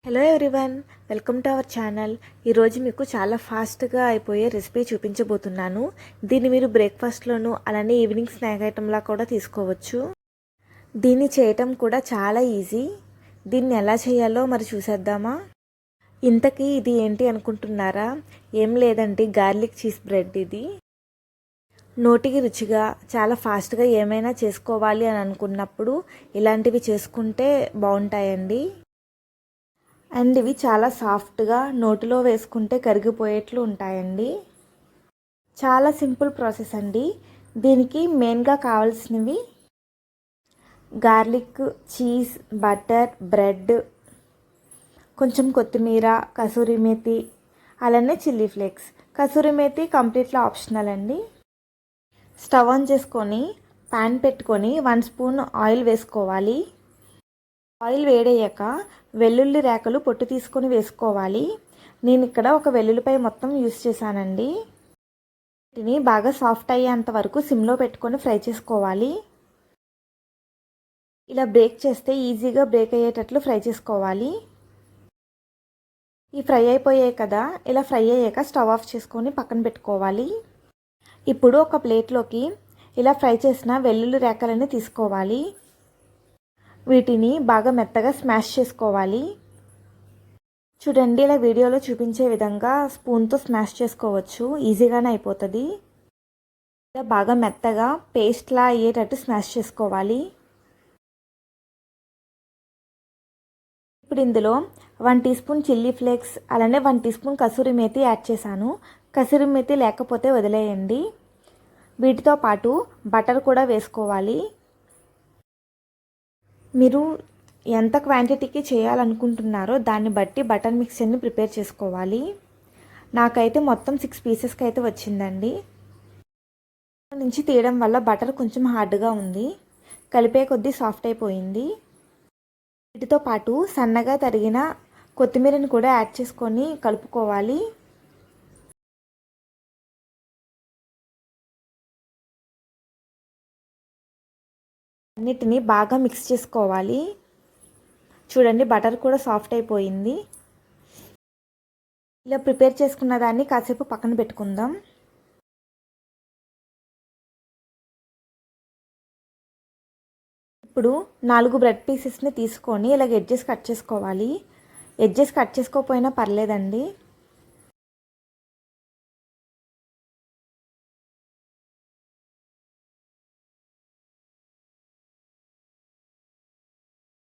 Hello everyone, welcome to our channel. ఈరోజు మీకు చాలా ఫాస్ట్గా అయిపోయే రెసిపీ చూపించబోతున్నాను. దీన్ని మీరు బ్రేక్ఫాస్ట్లోను అలానే ఈవినింగ్ స్నాక్ ఐటెంలా కూడా తీసుకోవచ్చు. దీన్ని చేయటం కూడా చాలా ఈజీ. దీన్ని ఎలా చేయాలో మరి చూసేద్దామా? ఇంతకీ ఇది ఏంటి అనుకుంటున్నారా? ఏం లేదండి, గార్లిక్ చీజ్ బ్రెడ్. ఇది నోటికి రుచిగా చాలా ఫాస్ట్గా ఏమైనా చేసుకోవాలి అని అనుకున్నప్పుడు ఇలాంటివి చేసుకుంటే బాగుంటాయండి. అండ్ ఇవి చాలా సాఫ్ట్గా నోటిలో వేసుకుంటే కరిగిపోయేట్లు ఉంటాయండి. చాలా సింపుల్ ప్రాసెస్ అండి. దీనికి మెయిన్గా కావాల్సినవి గార్లిక్, చీజ్, బటర్, బ్రెడ్, కొంచెం కొత్తిమీర, కసూరి మేతి, అలానే చిల్లీ ఫ్లేక్స్. కసూరి మేతి కంప్లీట్గా ఆప్షనల్ అండి. స్టవ్ ఆన్ చేసుకొని ప్యాన్ పెట్టుకొని 1 స్పూన్ ఆయిల్ వేసుకోవాలి. ఆయిల్ వేడయ్యాక వెల్లుల్లి రేకలు పొట్టు తీసుకొని వేసుకోవాలి. నేను ఇక్కడ ఒక వెల్లుల్లిపాయ మొత్తం యూస్ చేశానండి. వీటిని బాగా సాఫ్ట్ అయ్యేంత వరకు సిమ్లో పెట్టుకొని ఫ్రై చేసుకోవాలి. ఇలా బ్రేక్ చేస్తే ఈజీగా బ్రేక్ అయ్యేటట్లు ఫ్రై చేసుకోవాలి. ఈ ఫ్రై అయిపోయాయి కదా, ఇలా ఫ్రై అయ్యాక స్టవ్ ఆఫ్ చేసుకొని పక్కన పెట్టుకోవాలి. ఇప్పుడు ఒక ప్లేట్లోకి ఇలా ఫ్రై చేసిన వెల్లుల్లి రేకలని తీసుకోవాలి. వీటిని బాగా మెత్తగా స్మాష్ చేసుకోవాలి. చూడండి, ఇలా వీడియోలో చూపించే విధంగా స్పూన్తో స్మాష్ చేసుకోవచ్చు, ఈజీగానే అయిపోతుంది. ఇలా బాగా మెత్తగా పేస్ట్లా అయ్యేటట్టు స్మాష్ చేసుకోవాలి. ఇప్పుడు ఇందులో 1 టీ స్పూన్ చిల్లీ ఫ్లేక్స్ అలానే 1 teaspoon kasuri methi add చేశాను. కసూరి మేతి లేకపోతే వదిలేయండి. వీటితో పాటు బటర్ కూడా వేసుకోవాలి. మీరు ఎంత క్వాంటిటీకి చేయాలనుకుంటున్నారో దాన్ని బట్టి బటర్ మిక్చర్ని ప్రిపేర్ చేసుకోవాలి. నాకైతే మొత్తం 6 పీసెస్కి అయితే వచ్చిందండి. నుంచి తీయడం వల్ల బటర్ కొంచెం హార్డ్గా ఉంది, కలిపే కొద్దీ సాఫ్ట్ అయిపోయింది. వీటితో పాటు సన్నగా తరిగిన కొత్తిమీరని కూడా యాడ్ చేసుకొని కలుపుకోవాలి. అన్నిటినీ బాగా మిక్స్ చేసుకోవాలి. చూడండి, బటర్ కూడా సాఫ్ట్ అయిపోయింది. ఇలా ప్రిపేర్ చేసుకున్న దాన్ని కాసేపు పక్కన పెట్టుకుందాం. ఇప్పుడు 4 బ్రెడ్ పీసెస్ని తీసుకొని ఇలాగ ఎడ్జెస్ కట్ చేసుకోవాలి. ఎడ్జెస్ కట్ చేసుకోకపోయినా పర్లేదండి.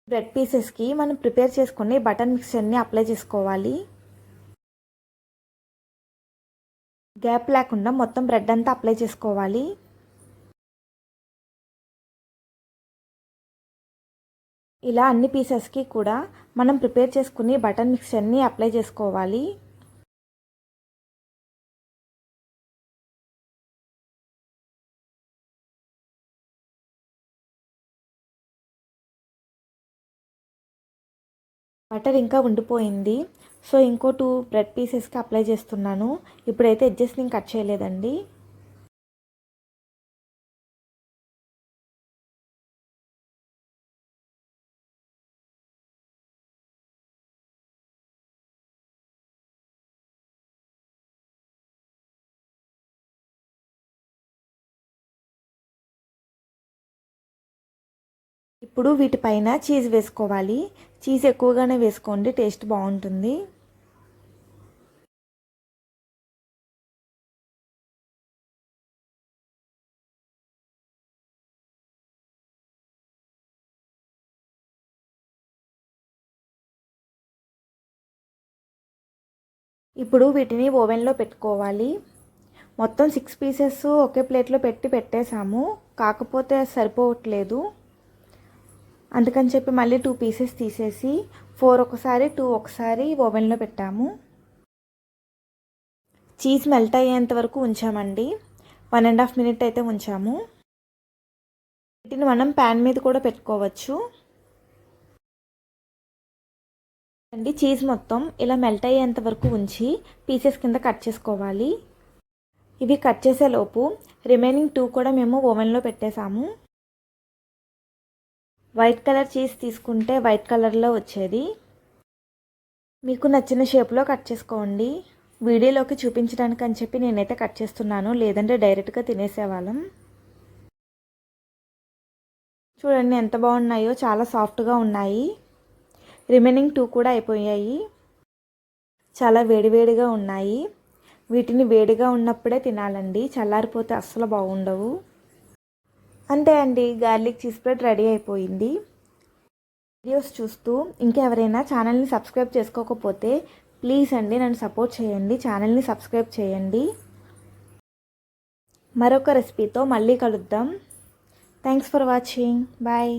బ్రెడ్ పీసెస్కి మనం ప్రిపేర్ చేసుకుని బటర్ మిక్చర్ని అప్లై చేసుకోవాలి. గ్యాప్ లేకుండా మొత్తం బ్రెడ్ అంతా అప్లై చేసుకోవాలి. ఇలా అన్ని పీసెస్కి కూడా మనం ప్రిపేర్ చేసుకుని బటర్ మిక్చర్ని అప్లై చేసుకోవాలి. బటర్ ఇంకా ఉండిపోయింది, సో ఇంకో 2 బ్రెడ్ పీసెస్కి అప్లై చేస్తున్నాను. ఇప్పుడైతే ఎడ్జెస్ నేను కట్ చేయలేదండి. ఇప్పుడు వీటిపైన చీజ్ వేసుకోవాలి. చీజ్ ఎక్కువగానే వేసుకోండి, టేస్ట్ బాగుంటుంది. ఇప్పుడు వీటిని ఓవెన్లో పెట్టుకోవాలి. మొత్తం 6 పీసెస్ ఒకే ప్లేట్లో పెట్టేసాము, కాకపోతే సరిపోవట్లేదు. అందుకని చెప్పి మళ్ళీ 2 పీసెస్ తీసేసి 4 ఒకసారి 2 ఒకసారి ఓవెన్లో పెట్టాము. చీజ్ మెల్ట్ అయ్యేంత వరకు ఉంచామండి. 1.5 మినిట్ అయితే ఉంచాము. వీటిని మనం ప్యాన్ మీద కూడా పెట్టుకోవచ్చు అండి. చీజ్ మొత్తం ఇలా మెల్ట్ అయ్యేంత వరకు ఉంచి పీసెస్ కింద కట్ చేసుకోవాలి. ఇవి కట్ చేసేలోపు రిమైనింగ్ 2 కూడా మేము ఓవెన్లో పెట్టేసాము. వైట్ కలర్ చీజ్ తీసుకుంటే వైట్ కలర్లో వచ్చేది. మీకు నచ్చిన షేప్లో కట్ చేసుకోండి. వీడియోలోకి చూపించడానికి అని చెప్పి నేనైతే కట్ చేస్తున్నాను, లేదంటే డైరెక్ట్గా తినేసేవాళ్ళం. చూడండి ఎంత బాగున్నాయో, చాలా సాఫ్ట్గా ఉన్నాయి. రిమైనింగ్ 2 కూడా అయిపోయాయి. చాలా వేడివేడిగా ఉన్నాయి. వీటిని వేడిగా ఉన్నప్పుడే తినాలండి, చల్లారిపోతే అస్సలు బాగుండవు. అంతే అండి, గార్లిక్ చీజ్ బ్రెడ్ రెడీ అయిపోయింది. వీడియోస్ చూస్తూ ఇంకెవరైనా ఛానల్ని సబ్స్క్రైబ్ చేసుకోకపోతే ప్లీజ్ అండి నన్ను సపోర్ట్ చేయండి, ఛానల్ని సబ్స్క్రైబ్ చేయండి. మరొక రెసిపీతో మళ్ళీ కలుద్దాం. Thanks for watching. బాయ్.